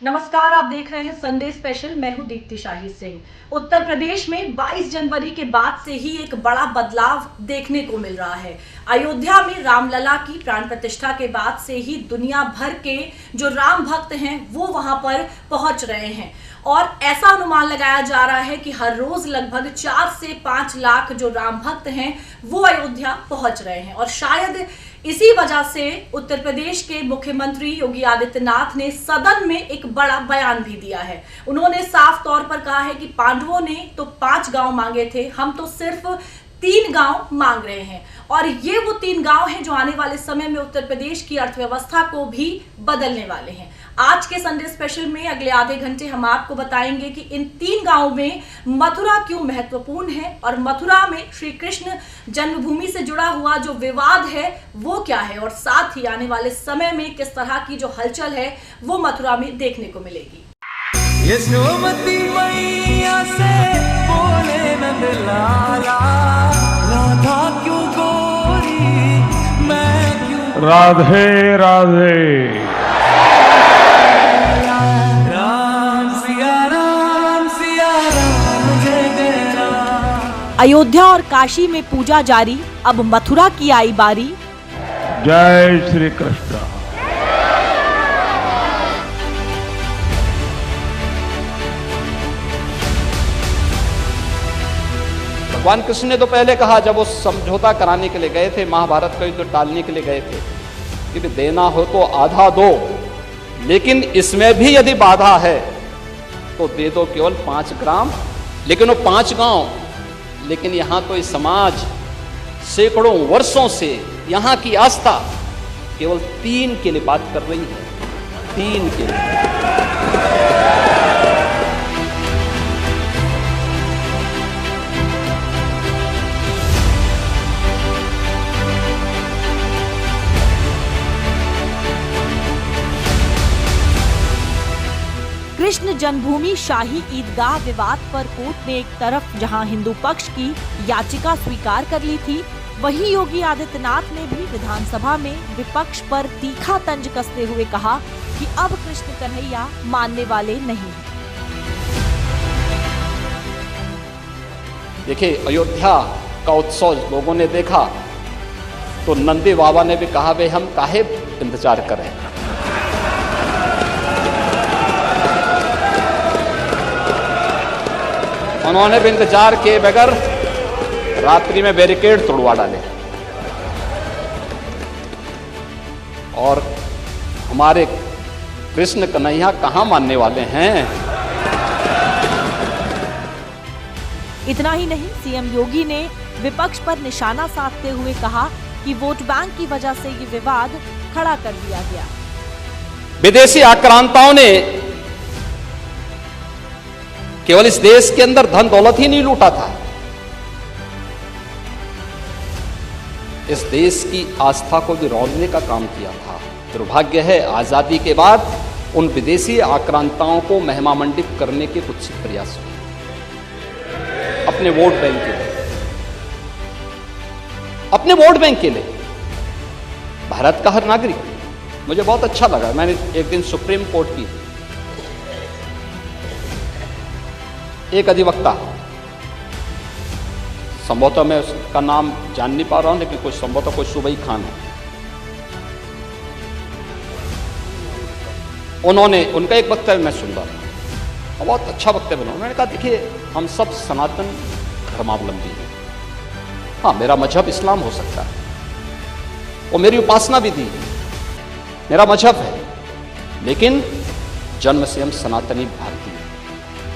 नमस्कार, आप देख रहे हैं संडे स्पेशल। मैं हूं दीप्ति शाही सिंह। उत्तर प्रदेश में 22 जनवरी के बाद से ही एक बड़ा बदलाव देखने को मिल रहा है। अयोध्या में रामलला की प्राण प्रतिष्ठा के बाद से ही दुनिया भर के जो राम भक्त हैं वो वहां पर पहुंच रहे हैं और ऐसा अनुमान लगाया जा रहा है कि हर रोज लगभग 4 से 5 लाख जो राम भक्त हैं वो अयोध्या पहुंच रहे हैं। और शायद इसी वजह से उत्तर प्रदेश के मुख्यमंत्री योगी आदित्यनाथ ने सदन में एक बड़ा बयान भी दिया है। उन्होंने साफ तौर पर कहा है कि पांडवों ने तो 5 गांव मांगे थे, हम तो सिर्फ 3 गांव मांग रहे हैं। और ये वो 3 गांव हैं जो आने वाले समय में उत्तर प्रदेश की अर्थव्यवस्था को भी बदलने वाले हैं। आज के संडे स्पेशल में अगले आधे घंटे हम आपको बताएंगे कि इन 3 गांवों में मथुरा क्यों महत्वपूर्ण है और मथुरा में श्री कृष्ण जन्मभूमि से जुड़ा हुआ जो विवाद है वो क्या है, और साथ ही आने वाले समय में किस तरह की जो हलचल है वो मथुरा में देखने को मिलेगी। यशोमती मैया से बोले नंद लाला, राधा क्यों गोरी मैं क्यों राधे राधे। अयोध्या और काशी में पूजा जारी, अब मथुरा की आई बारी। जय श्री कृष्ण। भगवान कृष्ण ने तो पहले कहा, जब वो समझौता कराने के लिए गए थे, महाभारत का युद्ध टालने के लिए गए थे कि देना हो तो आधा दो, लेकिन इसमें भी यदि बाधा है तो दे दो केवल 5 ग्राम, लेकिन वो 5 गांव। लेकिन यहाँ तो इस समाज सैकड़ों वर्षों से यहाँ की आस्था केवल 3 के लिए बात कर रही है, 3 के लिए। कृष्ण जन्मभूमि शाही ईदगाह विवाद पर कोर्ट ने एक तरफ जहां हिंदू पक्ष की याचिका स्वीकार कर ली थी, वहीं योगी आदित्यनाथ ने भी विधानसभा में विपक्ष पर तीखा तंज कसते हुए कहा कि अब कृष्ण कन्हैया मानने वाले नहीं। देखिए, अयोध्या का उत्सव लोगों ने देखा तो नंदी बाबा ने भी कहा, भाई हम काहे इंतजार करें। उन्होंने भी इंतजार किए बगैर रात्रि में बैरिकेड तोड़वा डाले और हमारे कृष्ण कन्हैया कहां मानने वाले हैं। इतना ही नहीं, सीएम योगी ने विपक्ष पर निशाना साधते हुए कहा कि वोट बैंक की वजह से ये विवाद खड़ा कर दिया गया। विदेशी आक्रांताओं ने केवल इस देश के अंदर धन दौलत ही नहीं लूटा था, इस देश की आस्था को भी रौंदने का काम किया था। दुर्भाग्य है, आजादी के बाद उन विदेशी आक्रांताओं को महिमामंडित करने के कुछ प्रयास हुए अपने वोट बैंक के लिए, अपने वोट बैंक के लिए। भारत का हर नागरिक, मुझे बहुत अच्छा लगा, मैंने एक दिन सुप्रीम कोर्ट की एक अधिवक्ता, संभवतः मैं उसका नाम जान नहीं पा रहा हूं, लेकिन कुछ संभवतः कोई सुबई खान है, उन्होंने उनका एक वक्तव्य मैं सुन रहा था, बहुत अच्छा वक्तव्य बना। उन्होंने कहा, देखिए हम सब सनातन धर्मावलंबी हैं, हाँ मेरा मजहब इस्लाम हो सकता है, वो मेरी उपासना विधि है, मेरा मजहब है, लेकिन जन्म से हम सनातनी भारतीय।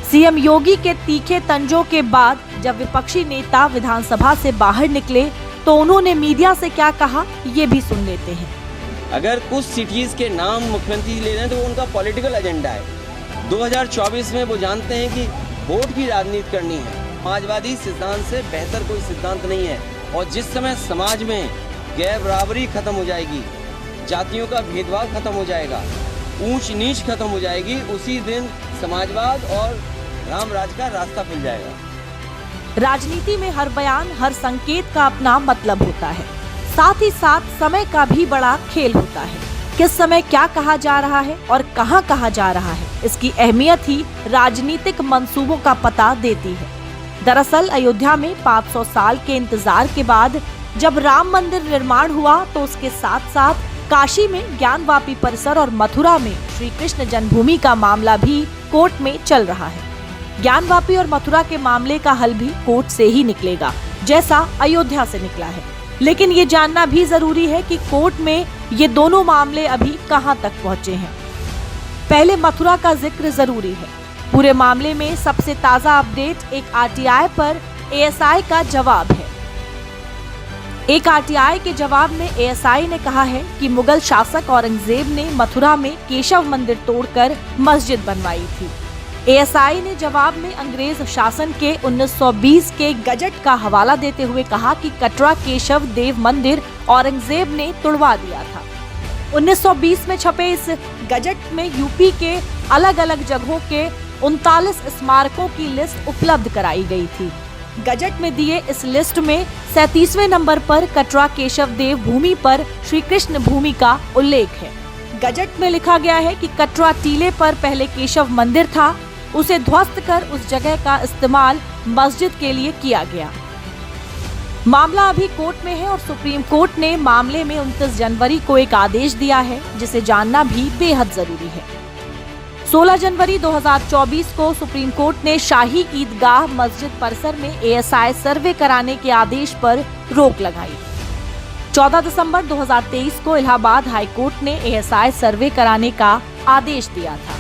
सीएम योगी के तीखे तंजों के बाद जब विपक्षी नेता विधानसभा से बाहर निकले तो उन्होंने मीडिया से क्या कहा, ये भी सुन लेते हैं। अगर कुछ सिटीज के नाम मुख्यमंत्री ले रहे हैं तो वो उनका पॉलिटिकल एजेंडा है। 2024 में वो जानते हैं कि वोट की राजनीति करनी है। समाजवादी सिद्धांत से बेहतर कोई सिद्धांत नहीं है, और जिस समय समाज में गैर बराबरी खत्म हो जाएगी, जातियों का भेदभाव खत्म हो जाएगा, ऊंच नीच खत्म हो जाएगी, उसी दिन समाजवाद और राम राज का रास्ता खुल जाएगा। राजनीति में हर बयान, हर संकेत का अपना मतलब होता है, साथ ही साथ समय का भी बड़ा खेल होता है। किस समय क्या कहा जा रहा है और कहां कहा जा रहा है, इसकी अहमियत ही राजनीतिक मंसूबों का पता देती है। दरअसल अयोध्या में 500 साल के इंतजार के बाद जब राम मंदिर निर्माण हुआ तो उसके साथ साथ काशी में ज्ञानवापी परिसर और मथुरा में श्री कृष्ण जन्मभूमि का मामला भी कोर्ट में चल रहा है। ज्ञानवापी और मथुरा के मामले का हल भी कोर्ट से ही निकलेगा, जैसा अयोध्या से निकला है। लेकिन ये जानना भी जरूरी है कि कोर्ट में ये दोनों मामले अभी कहां तक पहुंचे हैं। पहले मथुरा का जिक्र जरूरी है। पूरे मामले में सबसे ताजा अपडेट एक आरटीआई पर एएसआई का जवाब है। एक आरटीआई के जवाब में एएसआई ने कहा है कि मुगल शासक औरंगजेब ने मथुरा में केशव मंदिर तोड़कर मस्जिद बनवाई थी। एएसआई ने जवाब में अंग्रेज शासन के 1920 के गजट का हवाला देते हुए कहा कि कटरा केशव देव मंदिर औरंगजेब ने तुड़वा दिया था। 1920 में छपे इस गजट में यूपी के अलग अलग जगहों के 39 स्मारकों की लिस्ट उपलब्ध कराई गई थी। गजट में दिए इस लिस्ट में 37वें नंबर पर कटरा केशव देव भूमि पर श्री कृष्ण भूमि का उल्लेख है। गजट में लिखा गया है कि कटरा टीले पर पहले केशव मंदिर था, उसे ध्वस्त कर उस जगह का इस्तेमाल मस्जिद के लिए किया गया। मामला अभी कोर्ट में है और सुप्रीम कोर्ट ने मामले में 29 जनवरी को एक आदेश दिया है, जिसे जानना भी बेहद जरूरी है। 16 जनवरी 2024 को सुप्रीम कोर्ट ने शाही ईदगाह मस्जिद परिसर में एएसआई सर्वे कराने के आदेश पर रोक लगाई। 14 दिसंबर 2023 को इलाहाबाद हाई कोर्ट ने एएसआई सर्वे कराने का आदेश दिया था।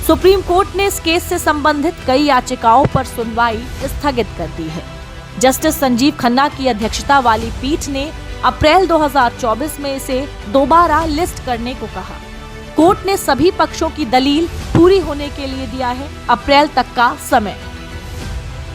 सुप्रीम कोर्ट ने इस केस से संबंधित कई याचिकाओं पर सुनवाई स्थगित कर दी है। जस्टिस संजीव खन्ना की अध्यक्षता वाली पीठ ने अप्रैल 2024 में इसे दोबारा लिस्ट करने को कहा। कोर्ट ने सभी पक्षों की दलील पूरी होने के लिए दिया है अप्रैल तक का समय।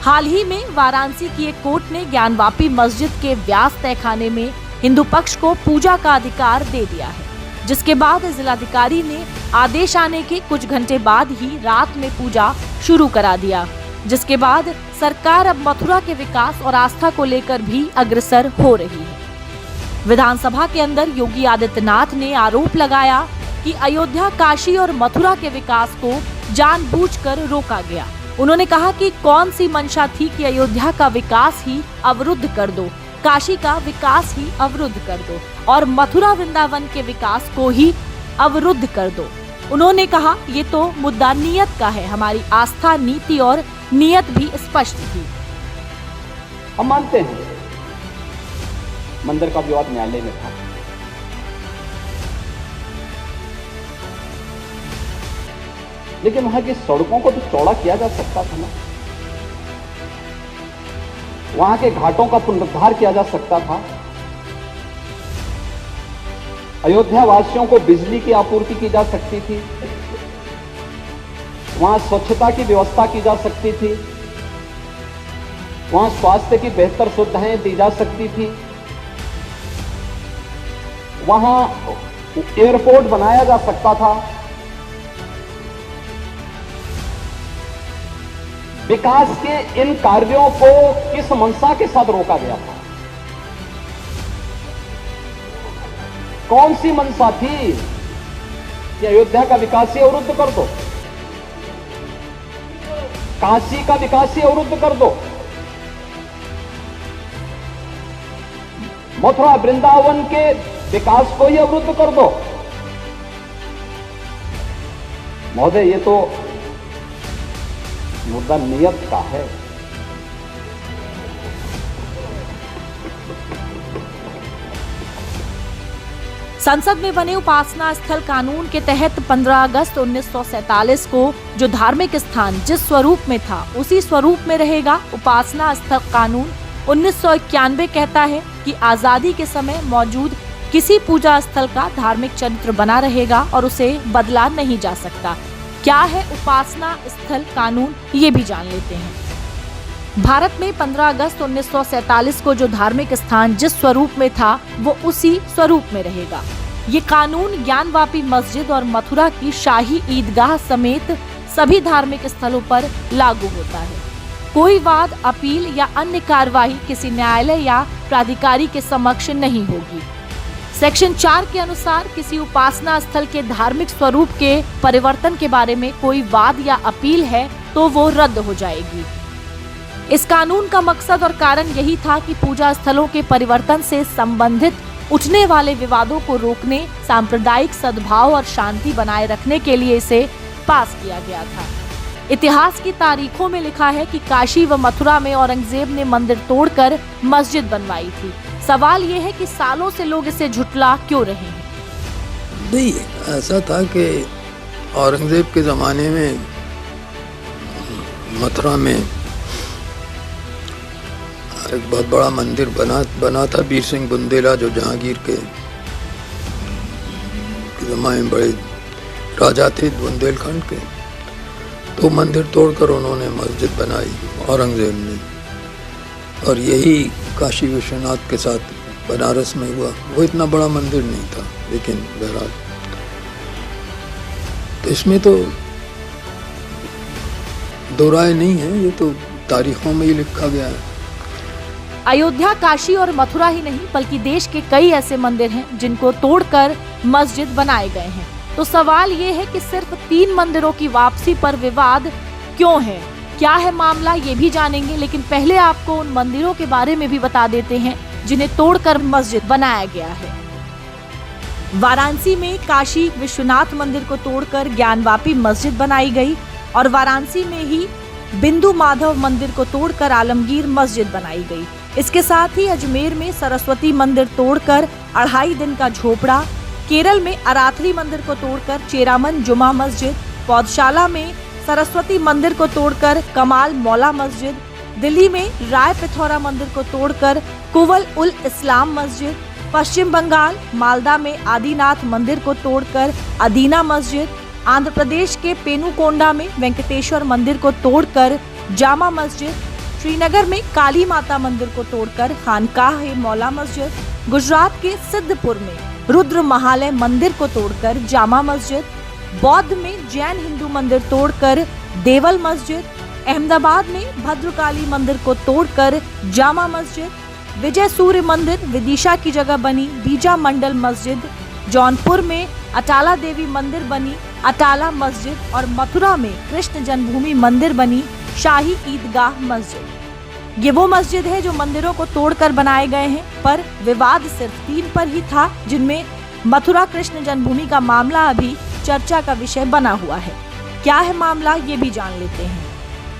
हाल ही में वाराणसी की एक कोर्ट ने ज्ञानवापी मस्जिद के व्यास तहखाने में हिंदू पक्ष को पूजा का अधिकार दे दिया है, जिसके बाद जिलाधिकारी ने आदेश आने के कुछ घंटे बाद ही रात में पूजा शुरू करा दिया, जिसके बाद सरकार अब मथुरा के विकास और आस्था को लेकर भी अग्रसर हो रही है। विधानसभा के अंदर योगी आदित्यनाथ ने आरोप लगाया कि अयोध्या, काशी और मथुरा के विकास को जानबूझकर रोका गया। उन्होंने कहा कि कौन सी मंशा थी कि अयोध्या का विकास ही अवरुद्ध कर दो, काशी का विकास ही अवरुद्ध कर दो और मथुरा वृंदावन के विकास को ही अवरुद्ध कर दो। उन्होंने कहा ये तो मुद्दा नियत का है, हमारी आस्था, नीति और नियत भी स्पष्ट थी। हम मानते हैं मंदिर का विवाद न्यायालय में था, लेकिन वहां की सड़कों को तो चौड़ा किया जा सकता था ना, वहां के घाटों का पुनरुद्धार किया जा सकता था, अयोध्या वासियों को बिजली की आपूर्ति की जा सकती थी, वहां स्वच्छता की व्यवस्था की जा सकती थी, वहां स्वास्थ्य की बेहतर सुविधाएं दी जा सकती थी, वहां एयरपोर्ट बनाया जा सकता था। विकास के इन कार्यों को किस मंशा के साथ रोका गया था? कौन सी मंशा थी कि अयोध्या का विकास ही अवरुद्ध कर दो, काशी का विकास ही अवरुद्ध कर दो, मथुरा वृंदावन के विकास को ही अवरुद्ध कर दो? महोदय, ये तो मुद्दा नियत का है। संसद में बने उपासना स्थल कानून के तहत 15 अगस्त 1947 को जो धार्मिक स्थान जिस स्वरूप में था उसी स्वरूप में रहेगा। उपासना स्थल कानून 1991 कहता है कि आजादी के समय मौजूद किसी पूजा स्थल का धार्मिक चरित्र बना रहेगा और उसे बदला नहीं जा सकता। क्या है उपासना स्थल कानून, ये भी जान लेते हैं। भारत में 15 अगस्त 1947 को जो धार्मिक स्थान जिस स्वरूप में था वो उसी स्वरूप में रहेगा। ये कानून ज्ञानवापी मस्जिद और मथुरा की शाही ईदगाह समेत सभी धार्मिक स्थलों पर लागू होता है। कोई वाद, अपील या अन्य कार्रवाई किसी न्यायालय या प्राधिकारी के समक्ष नहीं होगी। सेक्शन 4 के अनुसार किसी उपासना स्थल के धार्मिक स्वरूप के परिवर्तन के बारे में कोई वाद या अपील है तो वो रद्द हो जाएगी। इस कानून का मकसद और कारण यही था कि पूजा स्थलों के परिवर्तन से संबंधित उठने वाले विवादों को रोकने, सांप्रदायिक सद्भाव और शांति बनाए रखने के लिए इसे पास किया गया था। इतिहास की तारीखों में लिखा है कि काशी व मथुरा में औरंगजेब ने मंदिर तोड़कर मस्जिद बनवाई थी। सवाल ये है कि सालों से लोग इसे झुठला क्यों रहे हैं? नहीं, ऐसा था कि औरंगजेब के ज़माने में मथुरा में एक बहुत बड़ा मंदिर बना था। वीर सिंह बुंदेला जो जहांगीर के ज़माने में बड़े राजा थे बुंदेलखंड के, तो मंदिर तोड़कर उन्होंने मस्जिद बनाई औरंगजेब ने। और यही काशी विश्वनाथ के साथ बनारस में हुआ। वो इतना बड़ा मंदिर नहीं था, लेकिन बहरहाल तो इसमें तो दो राय नहीं है, ये तो तारीखों में ही लिखा गया है। अयोध्या, काशी और मथुरा ही नहीं बल्कि देश के कई ऐसे मंदिर हैं जिनको तोड़कर मस्जिद बनाए गए हैं। तो सवाल ये है कि सिर्फ 3 मंदिरों की वापसी पर विवाद क्यों है? क्या है मामला, ये भी जानेंगे, लेकिन पहले आपको उन मंदिरों के बारे में भी बता देते हैं जिन्हें तोड़कर मस्जिद बनाया गया है। वाराणसी में काशी विश्वनाथ मंदिर को तोड़कर ज्ञानवापी मस्जिद बनाई गई और वाराणसी में ही बिंदु माधव मंदिर को तोड़कर आलमगीर मस्जिद बनाई गई। इसके साथ ही अजमेर में सरस्वती मंदिर तोड़कर 2.5 दिन का झोपड़ा, केरल में अराथली मंदिर को तोड़कर चेरामन जुमा मस्जिद, पौधशाला में सरस्वती मंदिर को तोड़कर कमाल मौला मस्जिद, दिल्ली में राय पिथौरा मंदिर को तोड़कर कुवल उल इस्लाम मस्जिद, पश्चिम बंगाल मालदा में आदिनाथ मंदिर को तोड़कर अदीना मस्जिद, आंध्र प्रदेश के पेनुकोंडा में वेंकटेश्वर मंदिर को तोड़कर जामा मस्जिद, श्रीनगर में काली माता मंदिर को तोड़कर खानकाह मौला मस्जिद, गुजरात के सिद्धपुर में रुद्र महालय मंदिर को तोड़कर जामा मस्जिद, बौद्ध में जैन हिंदू मंदिर तोड़कर देवल मस्जिद, अहमदाबाद में भद्रकाली मंदिर को तोड़कर जामा मस्जिद, विजय सूर्य मंदिर विदिशा की जगह बनी बीजा मंडल मस्जिद, जौनपुर में अटाला देवी मंदिर बनी अटाला मस्जिद और मथुरा में कृष्ण जन्मभूमि मंदिर बनी शाही ईदगाह मस्जिद। ये वो मस्जिद है जो मंदिरों को तोड़कर बनाए गए हैं, पर विवाद सिर्फ 3 पर ही था, जिनमें मथुरा कृष्ण जन्मभूमि का मामला अभी चर्चा का विषय बना हुआ है। क्या है मामला, ये भी जान लेते हैं।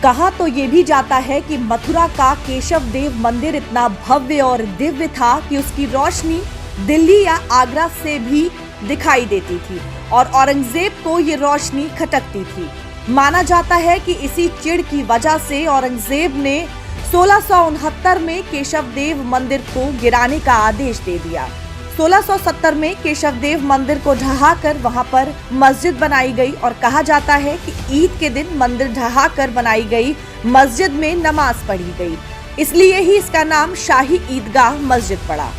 कहा तो ये भी जाता है कि मथुरा का केशव देव मंदिर इतना भव्य और दिव्य था कि उसकी रोशनी दिल्ली या आगरा से भी दिखाई देती थी और औरंगजेब को ये रोशनी खटकती थी। माना जाता है कि इसी चिढ़ की वजह से औरंगजेब ने 1669 में केशव देव मंदिर को गिराने का आदेश दे दिया। 1670 में केशव देव मंदिर को ढहाकर वहां पर मस्जिद बनाई गई और कहा जाता है कि ईद के दिन मंदिर ढहाकर बनाई गई मस्जिद में नमाज पढ़ी गई, इसलिए ही इसका नाम शाही ईदगाह मस्जिद पड़ा।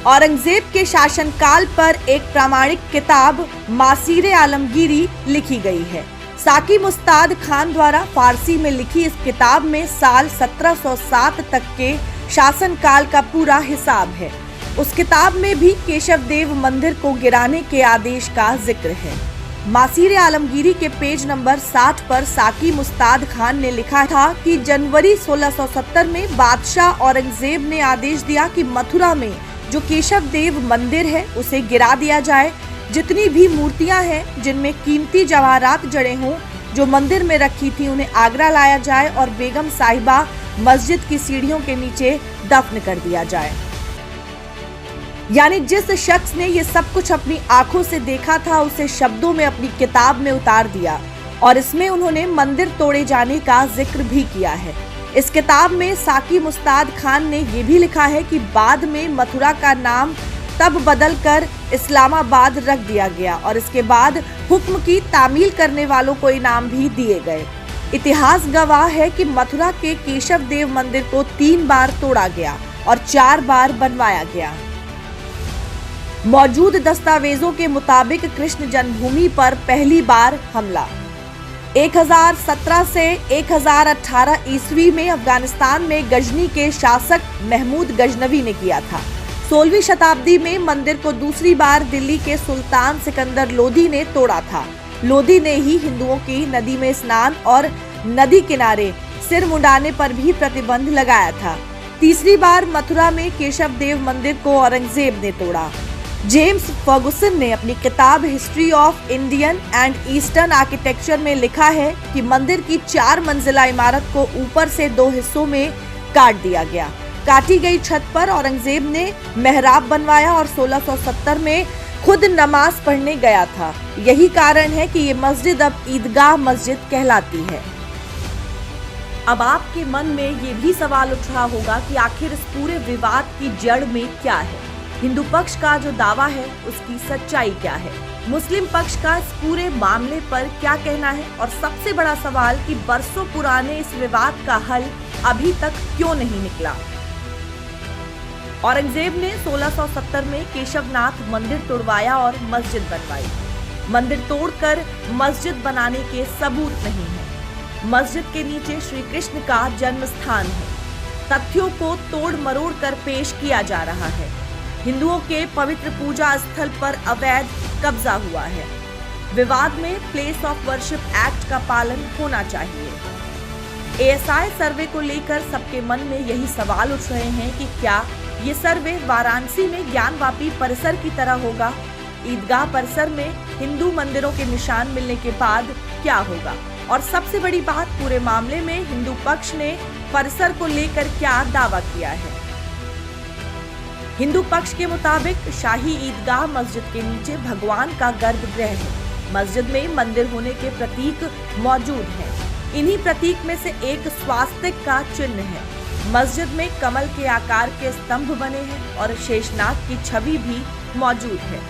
औरंगजेब के शासनकाल पर एक प्रामाणिक किताब मासीरे आलमगीरी लिखी गई है। साकी मुस्ताद खान द्वारा फारसी में लिखी इस किताब में साल 1707 तक के शासनकाल का पूरा हिसाब है। उस किताब में भी केशव देव मंदिर को गिराने के आदेश का जिक्र है। मासीरे आलमगीरी के पेज नंबर 60 पर साकी मुस्ताद खान ने लिखा था कि जनवरी 1670 में बादशाह औरंगजेब ने आदेश दिया कि मथुरा में जो केशव देव मंदिर है उसे गिरा दिया जाए। जितनी भी मूर्तियां हैं जिनमें कीमती जवाहरात जड़े हों जो मंदिर में रखी थी उन्हें आगरा लाया जाए और बेगम साहिबा मस्जिद की सीढ़ियों के नीचे दफन कर दिया जाए। यानी जिस शख्स ने ये सब कुछ अपनी आंखों से देखा था उसे शब्दों में अपनी किताब में उतार दिया और इसमें उन्होंने मंदिर तोड़े जाने का जिक्र भी किया है। इस किताब में साकी मुस्ताद खान ने यह भी लिखा है कि बाद में मथुरा का नाम तब बदलकर इस्लामाबाद रख दिया गया और इसके बाद हुक्म की तामील करने वालों को इनाम भी दिए गए। इतिहास गवाह है कि मथुरा के केशव देव मंदिर को 3 बार तोड़ा गया और 4 बार बनवाया गया। मौजूद दस्तावेजों के मुताबिक कृष्ण जन्मभूमि पर पहली बार हमला 1017 से 1018 ईस्वी में अफगानिस्तान में गजनी के शासक महमूद गजनवी ने किया था। 16वीं शताब्दी में मंदिर को दूसरी बार दिल्ली के सुल्तान सिकंदर लोधी ने तोड़ा था। लोधी ने ही हिंदुओं की नदी में स्नान और नदी किनारे सिर मुंडाने पर भी प्रतिबंध लगाया था। तीसरी बार मथुरा में केशव देव मंदिर को औरंगजेब ने तोड़ा। जेम्स फर्गुसन ने अपनी किताब history of Indian and eastern architecture में लिखा है कि मंदिर की 4 मंजिला इमारत को ऊपर से 2 हिस्सों में काट दिया गया। काटी गई छत पर औरंगजेब ने मेहराब बनवाया और 1670 में खुद नमाज पढ़ने गया था। यही कारण है कि ये मस्जिद अब ईदगाह मस्जिद कहलाती है। अब आपके मन में ये भी सवाल उठ रहा होगा कि आखिर इस पूरे विवाद की जड़ में क्या है। हिंदू पक्ष का जो दावा है उसकी सच्चाई क्या है, मुस्लिम पक्ष का इस पूरे मामले पर क्या कहना है, और सबसे बड़ा सवाल कि बरसों पुराने इस विवाद का हल अभी तक क्यों नहीं निकला। औरंगजेब ने 1670 में केशवनाथ मंदिर तोड़वाया और मस्जिद बनवाई। मंदिर तोड़कर मस्जिद बनाने के सबूत नहीं है। मस्जिद के नीचे श्री कृष्ण का जन्म स्थान है। तथ्यों को तोड़ मरोड़ कर पेश किया जा रहा है। हिंदुओं के पवित्र पूजा स्थल पर अवैध कब्जा हुआ है। विवाद में प्लेस ऑफ वर्शिप एक्ट का पालन होना चाहिए। एएसआई सर्वे को लेकर सबके मन में यही सवाल उठ रहे हैं कि क्या ये सर्वे वाराणसी में ज्ञानवापी परिसर की तरह होगा। ईदगाह परिसर में हिंदू मंदिरों के निशान मिलने के बाद क्या होगा, और सबसे बड़ी बात, पूरे मामले में हिंदू पक्ष ने परिसर को लेकर क्या दावा किया है। हिंदू पक्ष के मुताबिक शाही ईदगाह मस्जिद के नीचे भगवान का गर्भगृह है। मस्जिद में मंदिर होने के प्रतीक मौजूद हैं। इन्हीं प्रतीक में से एक स्वास्तिक का चिन्ह है। मस्जिद में कमल के आकार के स्तंभ बने हैं और शेषनाग की छवि भी मौजूद है।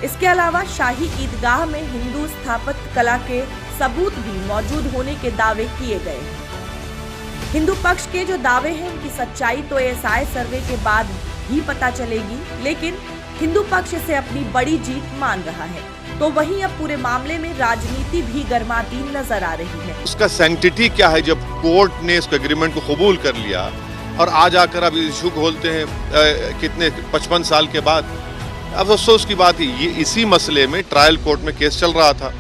इसके अलावा शाही ईदगाह में हिंदू स्थापत्य कला के सबूत भी मौजूद होने के दावे किए गए हैं। हिंदू पक्ष के जो दावे हैं उनकी सच्चाई तो एएसआई सर्वे के बाद ही पता चलेगी, लेकिन हिंदू पक्ष इसे अपनी बड़ी जीत मान रहा है। तो वहीं अब पूरे मामले में राजनीति भी गर्माती नजर आ रही है। उसका सैंक्टिटी क्या है जब कोर्ट ने इसको एग्रीमेंट को कबूल कर लिया और आज आकर अब इशू खोलते हैं कितने 55 साल के बाद। अब अफसोस की बात है, ये इसी मसले में ट्रायल कोर्ट में केस चल रहा था।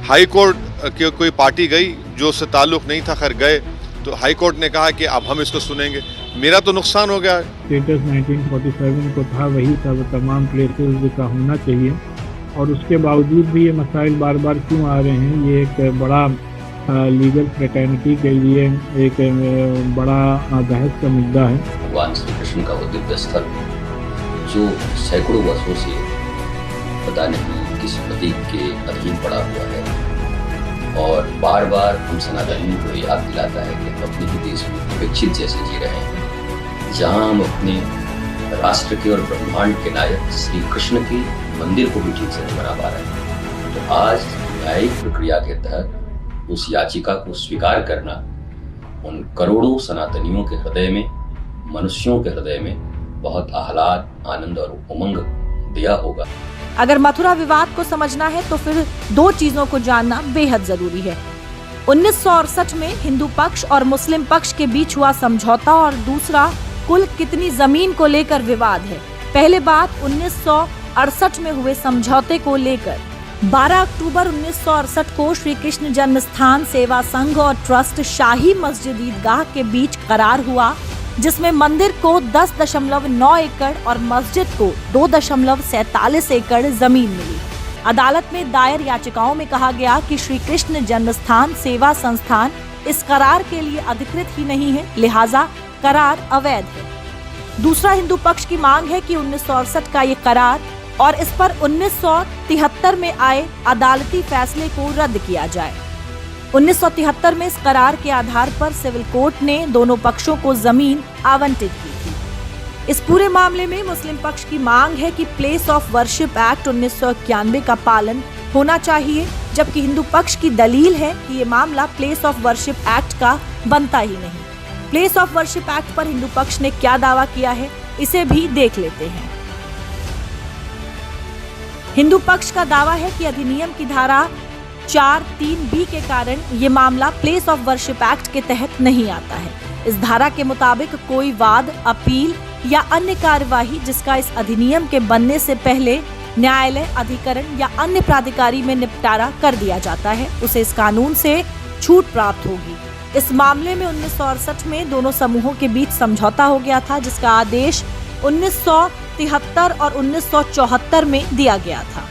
हाई कोर्ट की कोई पार्टी गई जो उससे ताल्लुक नहीं था, खैर गए तो हाई कोर्ट ने कहा कि अब हम इसको सुनेंगे। मेरा तो नुकसान हो गया। स्टेटस 1947 को था, वही तमाम प्लेसेस का होना चाहिए, और उसके बावजूद भी ये मसाइल बार बार क्यों आ रहे हैं, ये एक बड़ा लीगल फ्रेटर्निटी के लिए एक बड़ा बहस का मुद्दा है। भगवान श्री कृष्ण का वो दिव्य स्थल जो सैकड़ों वर्षों से पता नहीं किस प्रतीक के अधीन पड़ा हुआ है, और बार बार हम सनातनियों को याद दिलाता है कि हम अपने ही देश में विकसित जैसे जी रहे हैं, जहाँ हम अपने राष्ट्र के और ब्रह्मांड के नायक श्री कृष्ण के मंदिर को भी ठीक से नहीं बना पा रहे हैं। तो आज न्यायिक प्रक्रिया के तहत उस याचिका को स्वीकार करना उन करोड़ों सनातनियों के हृदय में, मनुष्यों के हृदय में बहुत आह्लाद, आनंद और उमंग दिया होगा। अगर मथुरा विवाद को समझना है तो फिर 2 चीजों को जानना बेहद जरूरी है। 1968 में हिंदू पक्ष और मुस्लिम पक्ष के बीच हुआ समझौता, और दूसरा कुल कितनी जमीन को लेकर विवाद है। पहले बात 1968 में हुए समझौते को लेकर। 12 अक्टूबर 1968 को श्री कृष्ण जन्म स्थान सेवा संघ और ट्रस्ट शाही मस्जिद ईदगाह के बीच करार हुआ, जिसमें मंदिर को 10.9 एकड़ और मस्जिद को 2.47 एकड़ जमीन मिली। अदालत में दायर याचिकाओं में कहा गया कि श्री कृष्ण जन्मस्थान सेवा संस्थान इस करार के लिए अधिकृत ही नहीं है, लिहाजा करार अवैध है। दूसरा, हिंदू पक्ष की मांग है कि 1968 का ये करार और इस पर 1973 में आए अदालती फैसले को रद्द किया जाए। 1973 में इस करार के आधार पर सिविल कोर्ट ने दोनों पक्षों को जमीन आवंटित की थी। इस पूरे मामले में मुस्लिम पक्ष की मांग है कि प्लेस ऑफ वर्शिप एक्ट 1991 का पालन होना चाहिए, जबकि हिंदू पक्ष की दलील है कि ये मामला प्लेस ऑफ वर्शिप एक्ट का बनता ही नहीं। प्लेस ऑफ वर्शिप एक्ट पर हिंदू पक्ष ने क्या दावा किया है, इसे भी देख लेते हैं। हिंदू पक्ष का दावा है कि अधिनियम की धारा 4(3)B के कारण ये मामला प्लेस ऑफ वर्शिप एक्ट के तहत नहीं आता है। इस धारा के मुताबिक कोई वाद, अपील या अन्य कार्यवाही जिसका इस अधिनियम के बनने से पहले न्यायालय, अधिकरण या अन्य प्राधिकारी में निपटारा कर दिया जाता है, उसे इस कानून से छूट प्राप्त होगी। इस मामले में 1968 में दोनों समूहों के बीच समझौता हो गया था, जिसका आदेश 1973 और 1974 में दिया गया था।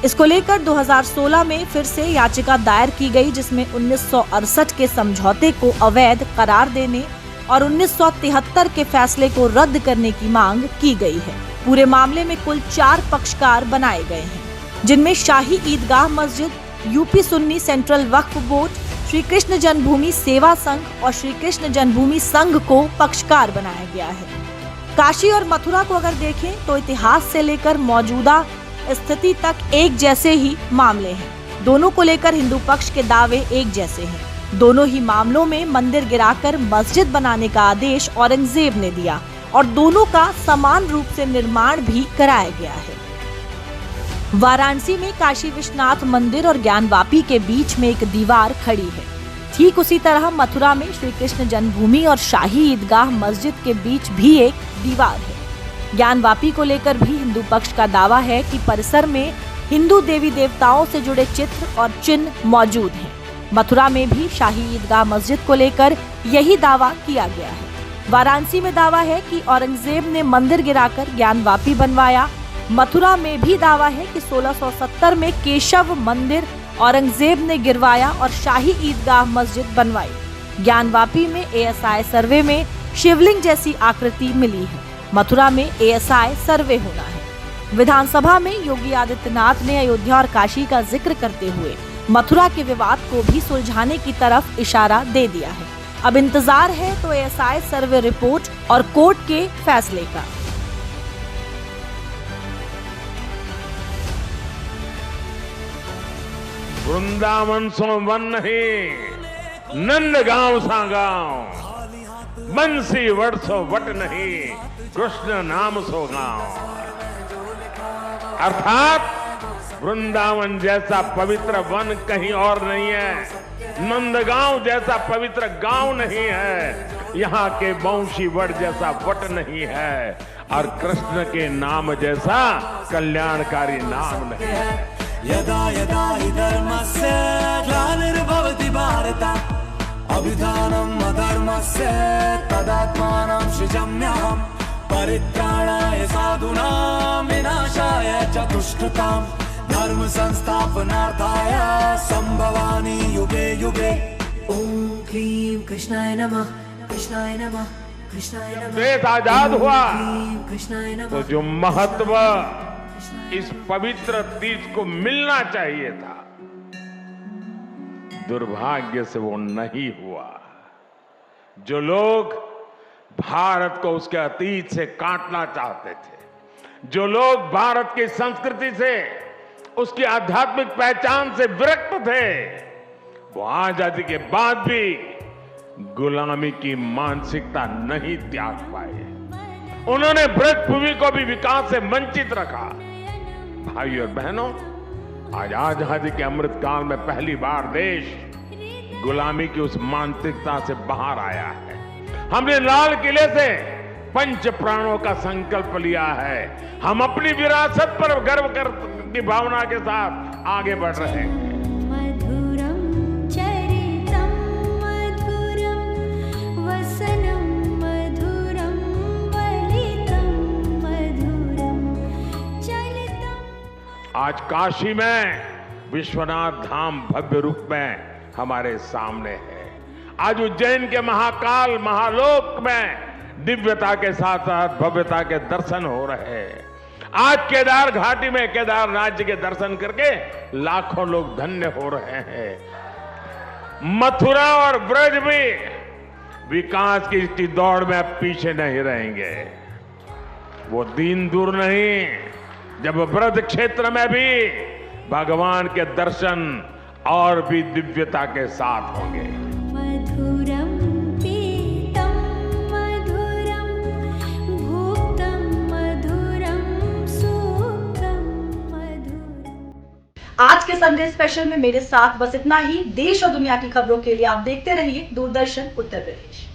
इसको लेकर 2016 में फिर से याचिका दायर की गई, जिसमें 1968 के समझौते को अवैध करार देने और 1973 के फैसले को रद्द करने की मांग की गई है। पूरे मामले में कुल 4 पक्षकार बनाए गए हैं, जिनमें शाही ईदगाह मस्जिद, यूपी सुन्नी सेंट्रल वक्फ बोर्ड, श्री कृष्ण जन्मभूमि सेवा संघ और श्री कृष्ण जन्मभूमि संघ को पक्षकार बनाया गया है। काशी और मथुरा को अगर देखें तो इतिहास से लेकर मौजूदा स्थिति तक एक जैसे ही मामले हैं। दोनों को लेकर हिंदू पक्ष के दावे एक जैसे हैं। दोनों ही मामलों में मंदिर गिराकर मस्जिद बनाने का आदेश औरंगजेब ने दिया और दोनों का समान रूप से निर्माण भी कराया गया है। वाराणसी में काशी विश्वनाथ मंदिर और ज्ञानवापी के बीच में एक दीवार खड़ी है। ठीक उसी तरह मथुरा में श्री कृष्ण जन्मभूमि और शाही ईदगाह मस्जिद के बीच भी एक दीवार है। ज्ञानवापी को लेकर भी हिंदू पक्ष का दावा है कि परिसर में हिंदू देवी देवताओं से जुड़े चित्र और चिन्ह मौजूद हैं। मथुरा में भी शाही ईदगाह मस्जिद को लेकर यही दावा किया गया है। वाराणसी में दावा है कि औरंगजेब ने मंदिर गिराकर ज्ञानवापी बनवाया। मथुरा में भी दावा है कि 1670 में केशव मंदिर औरंगजेब ने गिरवाया और शाही ईदगाह मस्जिद बनवाई। ज्ञानवापी में ASI सर्वे में शिवलिंग जैसी आकृति मिली है। मथुरा में ASI सर्वे होना है। विधानसभा में योगी आदित्यनाथ ने अयोध्या और काशी का जिक्र करते हुए मथुरा के विवाद को भी सुलझाने की तरफ इशारा दे दिया है। अब इंतजार है तो ASI सर्वे रिपोर्ट और कोर्ट के फैसले का। वृंदावन सो वन नहीं, नंदगांव सा गांव, बंसी वट सो वट नहीं, कृष्ण नाम सो गांव। अर्थात वृंदावन जैसा पवित्र वन कहीं और नहीं है, नंदगांव जैसा पवित्र गांव नहीं है, यहाँ के वंशी वट जैसा वट नहीं है और कृष्ण के नाम जैसा कल्याणकारी नाम नहीं है। यदा यदा हि धर्मस्य ग्लानिर्भवति भारत अभिधानम् अधर्मस्य तदात्मानं सृजाम्यहम् परित्राणाय साधूनां विनाशाय च दुष्कृतां धर्म संस्थापनार्थाय संभवामि युगे युगे। ओम क्लीं कृष्णाय नमः, कृष्णाय नमः, कृष्णाय नमः। देश आजाद हुआ कृष्णाय नमः। तो जो महत्व इस पवित्र तीज को मिलना चाहिए था, दुर्भाग्य से वो नहीं हुआ। जो लोग भारत को उसके अतीत से काटना चाहते थे, जो लोग भारत की संस्कृति से, उसकी आध्यात्मिक पहचान से विरक्त थे, वो आजादी के बाद भी गुलामी की मानसिकता नहीं त्याग पाए। उन्होंने ब्रजभूमि को भी विकास से वंचित रखा। भाई और बहनों, आज आजादी के अमृत काल में पहली बार देश गुलामी की उस मानसिकता से बाहर आया है। हमने लाल किले से पंच प्राणों का संकल्प लिया है। हम अपनी विरासत पर गर्व की भावना के साथ आगे बढ़ रहे हैं। आज काशी में विश्वनाथ धाम भव्य रूप में हमारे सामने है। आज उज्जैन के महाकाल महालोक में दिव्यता के साथ साथ भव्यता के दर्शन हो रहे हैं। आज केदार घाटी में केदारनाथ जी के दर्शन करके लाखों लोग धन्य हो रहे हैं। मथुरा और ब्रज भी विकास की दौड़ में अब पीछे नहीं रहेंगे। वो दिन दूर नहीं जब ब्रज क्षेत्र में भी भगवान के दर्शन और भी दिव्यता के साथ होंगे। मधुरम पीतम मधुरम भुक्तम मधुरम सुखम मधुरम। आज के संडे स्पेशल में मेरे साथ बस इतना ही। देश और दुनिया की खबरों के लिए आप देखते रहिए दूरदर्शन उत्तर प्रदेश।